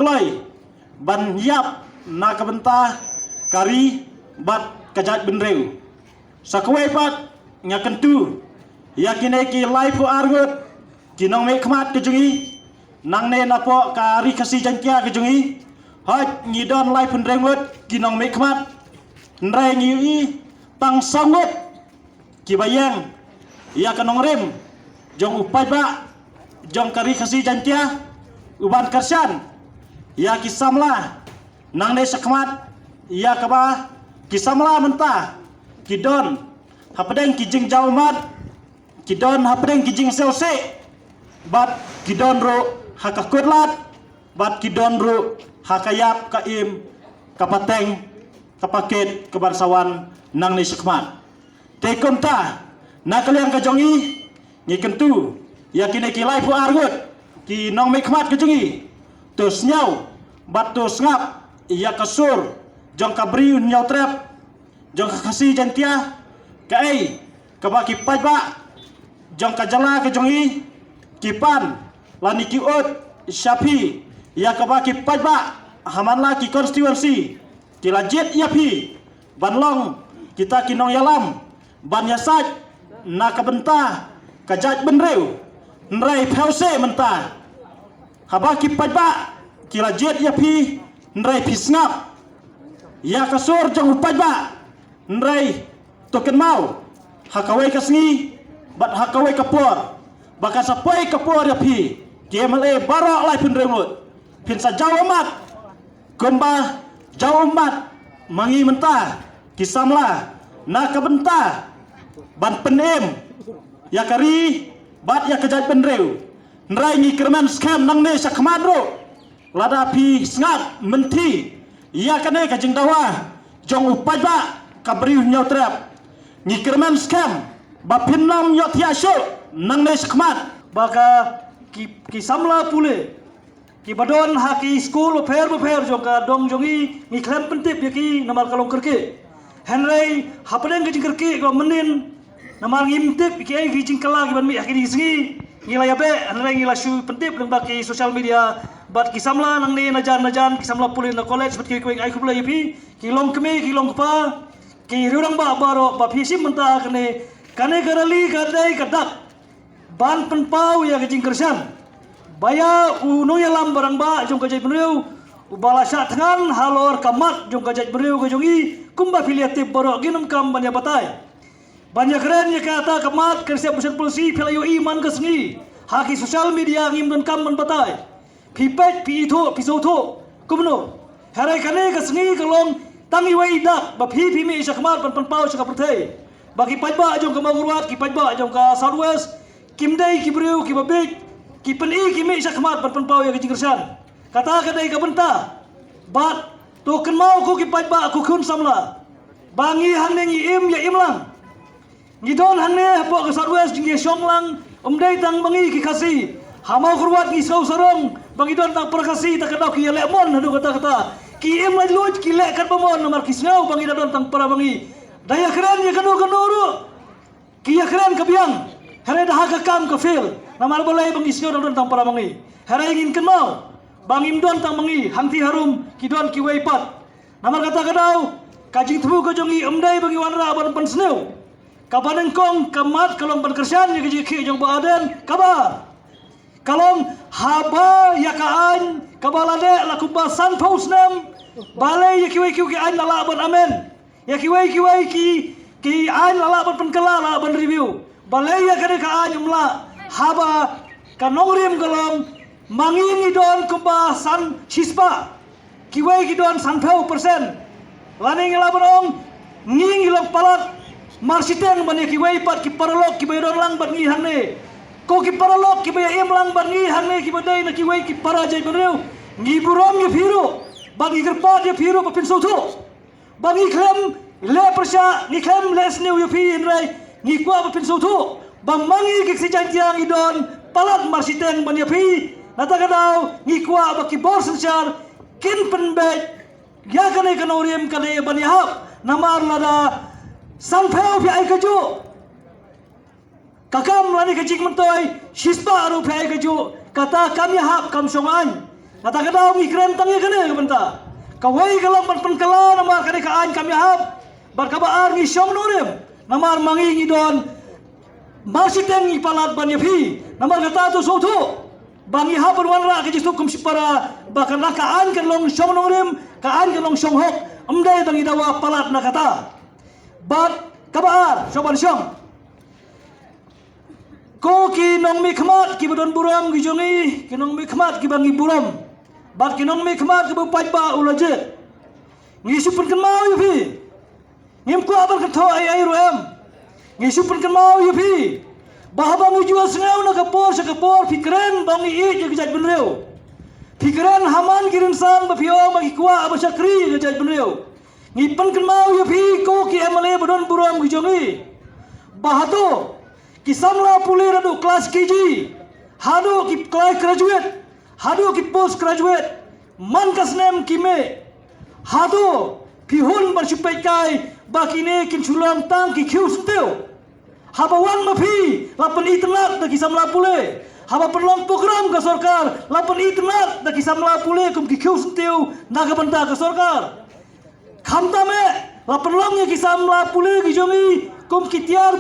keloi ban yap na kabenta kari bat kajat benreu sakwe pat ngakentu yakine ki life argut kinong me khmat kejungi nang ne napo kari kasi jankia kejungi hot ngidon life benrengut kinong me khmat nrai ngi tang sangut kibayang ya kanong rem jong upai ba jong kari kasi jankia uban kersan ya kisamla nang ne sakmat ya kaba kisamla mentah kidon hapadeng kijing jaumat kidon hapadeng kijing selse bat kidon ro hakakutlat bat kidon ro hakayap kaim kapateng kapaket kebarsawan nang ne sakmat tekomta nakaliang kajongi ngikentu yakine kilai pu argut ki nong me khmat kejungi tos nyau bat tos ngap iya kasur jong kabri nyau trap jong kasih jantia kai kabaki pajba jong kajala kejongi kipan lani kiut syafi iya kabaki pajba hamanla ki konstituensi kilajit yapi banlong kita kinong yalam ban yasaj na kabenta kajat benreu nrai phause menta habaki pajba kilajit yapi nrai pisngap ya kasur jong pajba nrai token mau hakawai kasngi bat hakawai kapor baka sapoi kapor yapi kemale barok lai pun remut pinsa jaumat gomba jaumat mangi menta kisamla na kabenta ban penem ya kari bat ya kejat benreu nrai ngi kerman scam nang ne sakmadro lada pi sngat menti ya kane kajing dawa jong upajba kabriu nyotrap ngi kerman scam ba pinnom yo tiasho nang ne sakmat baka ki samla pule ki badon haki school fair jong ka dong jongi ngi klem pentip yaki namal kalong kerke henry hapadeng kajing kerke ko menin namal ngimtip ki gijing kala ki ban mi akini singi ngila yabe henry ngila shu pentip nang baki social media bat kisamla nang ne najan kisamla pulin na college bat ki ai kubla yipi ki long keme ki long pa ki rurang ba baro ba phisim menta kane garali gadai kadak ban penpau ya kejing kersan baya uno ya lam barang ba jong kajai benreu ubala sat tangan halor kamat jong kajai benreu kajongi kumba filiatif baro ginum kam banya batai banyak keren ya kata kamat kerja pusat polisi pelayo iman kesni haki sosial media ngim dan kam ban batai pipet pito pisoto kumno harai kane kesni kalong tangi wai dak ba pi mi sakmat pan pau sakap pertai bagi pajba jong ka mawurwat ki pajba jong ka southwest kimdai ki breu ki babik ki peni ki mi sakmat pan pau ya kecing kersan kata kadai ka benta bat token mau ko ki pajba ko kun samla bangi hang nengi im ya imlang ngidon hang ne hapo ka southwest ngi songlang umdai tang bangi ki kasi hamau kurwat ngi sau sarong bangidon tang perkasi tak kadau ki lemon hadu kata ki im lai luj ki le kan pamon nomor kisnau bangidon tang para bangi daya keren ya kanu ru ki ya keren kabiang hare dah ka kam ka fil namar bolai bangi isnau don tang para bangi hare ingin kenal bangim don tang bangi hangti harum ki don ki weipat namar kata kadau kajing thu ko jongi umdai bangi wanra ban pensneu kabaneng kong kamat kalong berkersan ya ki jong baden kabar kalong haba ya kaan kabalade lakuba san pausnam balai ya kiwai ki an lala ban amen ya kiwai ki an lala ban penkala la ban review balai ya kade kaan umla haba kanongrim kalong mangini don kuba san chispa kiwai ki don san % laning la barong nging ilong palat marsiteng ban ki wai pat ki paralok ki baydon lang ban ngi hangne ko ki paralok ki bay im lang ban ngi hangne ki badai na ki wai ki parajai banreu ngi burom ye phiru bagi gerpat ye phiru pa pin soto bagi klem le persya ngi klem les new ye phi rai ngi kwa pa pin soto bang mangi ki si jantiang idon palat marsiteng ban ye phi nata kadau ngi kwa ba ki bor sensar kin penbet ya kane kanoriam kane ban yahap namar lada sanpheo phi ai kaju kakam lani kajik mentoi shispa aru phi ai kaju kata kami hap kam songan Kata kedau ngikren tangnya kene ke benta. Kawai kalang penpengkala namar kane kaan kami hab. Barkabaar ngi syom nurim. Namar mangi ngidon. Marsiteng ngi palat ban yapi. Namar kata tu soto. Bangi hab berwanra ke jistu kum sipara. Bahkan nak kaan ke long syom nurim. Kaan ke long syom hok. Amdai bangi dawa palat nak kata. Bat kabaar soban syom. Ko ki nong mi khmat ki badon buram ki jongi ki nong mi khmat ki bangi buram. Bat kinong mi khmat ke bupai ba ulaje. Ngi supun kan mau yu pi. Ngim ku abal kan tho ai roem. Ngi supun kan mau yu pi. Bahaba mu jual sengau na kapor sa kapor fikran bangi i je gejat benreu. Fikran haman kirin san ba pio bagi kuah ba sakri gejat benreu. Ngi pan kan mau yu pi ko ki amale badon buram ki jongi. Bahato ki samla pule radu kelas KG. Hado ki kelas graduate. Hado ki post graduate man kasnem kime hado pihun bersupai kai bakine kin sulam tang ki khiu senteu habawan mafi lapan internet da kisam la pule haba perlong program ka sarkar lapan internet da kisam la pule kum ki khiu senteu naga banta ka sarkar khamta me lapan long ye kisam la pule ki jongi kum kitiar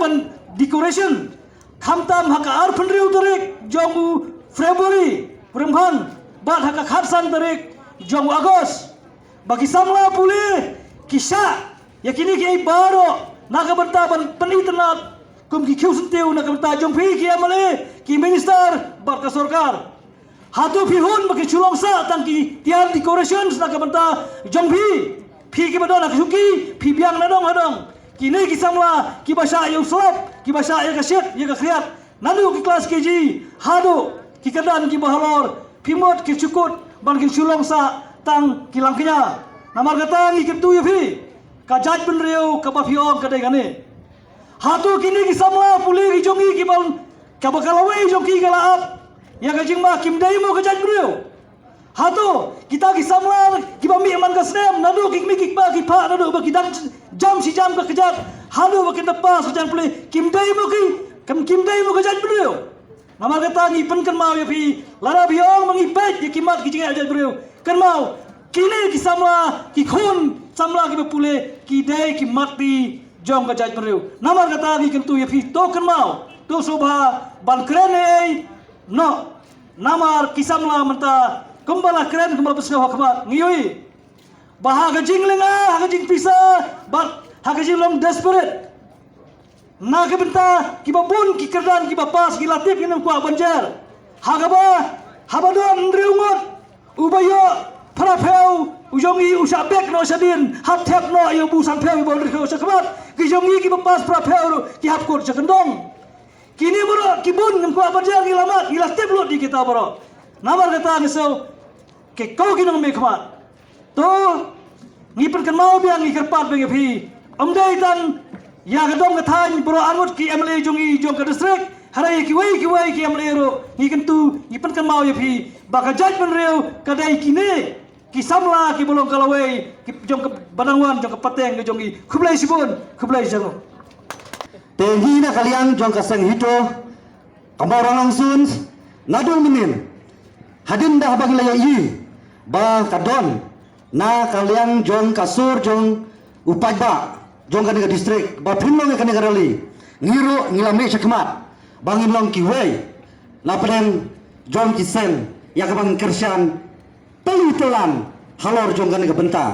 ban decoration khamtam haka ar phandriu tarek jongu Februari, Perempuan, bat haka kharsan tarik jong Agos. Bagi samla pulih kisah yakini ki baro naga bertaban penitnat kum ki khiu senteu naga berta jong phi ki amale ki minister bat ka sarkar. Hatu phihun bagi chulong sa tang ki tiar decorations naga berta jong phi ki badon suki phi biang nadong hadong. Kini ki samla ki basha yu slap ki basha ya ka syet ya ka kriat. Nanu ki kelas KG hadu kikadan ki bahalor pimot ki cukut ban ki sulong sa tang kilang kenya namar kata ngi ketu ya fi kajat benreu ka ba fiom kadai gane hatu kini ki samla puli ki jongi ki ban ka bakalawe jongi kala ap ya ka jingma kim dai mo kajat benreu hatu kita ki samla ki ba mi man ka snem nadu ki mi ki ba ki pha nadu ba ki dan jam si jam ka kajat hadu ba ki tepas jan puli kim dai mo ki kim dai mo kajat benreu Nama kata ni pen kan mau ya pi lara biong mengipet ya kimat ki jingai aja bro kan mau kini ki samla ki khun samla ki bepule ki dai ki mati jong ka jaj bro nama kata ni kentu ya pi to kan mau to sobha ban krene no namar ki samla menta kembala kren kembala besna hakmat ngiyoi bah ka jinglenga ha ka jing pisa bat ha ka jing desperate naga benta kiba bun ki kerdan kiba pas ki latif ki nam kwa banjar hagaba habadon ndreungot ubayo parafeu ujongi usabek no sadin hathep no ayo busan peu bon reu sakmat ki jongi kiba pas parafeu ki hapkot sakendong kini bro ki bun nam kwa banjar ki lamat ki latif lo di kita bro namar kata ngeso ke kau ki nam me khmat to ngipen kan mau biang ngi kerpat benge phi amdai tan ya gedong ketany bro angut ki MLA jongi jong ka distrik harai ki wai ki MLA ro ngi kentu ngi pen kan mau ya phi baka jaj ben reu kadai kine ki samla ki bolong kalawai ki jong ka banangwan jong ka pateng ki jongi khublai sibun khublai jango tengi na kalian jong ka sang hito kambarang langsun nadu minin hadin dah bagi laya yi ba kadon na kalian jong kasur jong upai ba jong ka distrik ba pinlong ka rali ngiro ngilami sakmat bangin long ki wei lapen jong ki sen ya ka bang kersian pelutelan halor jong ka benta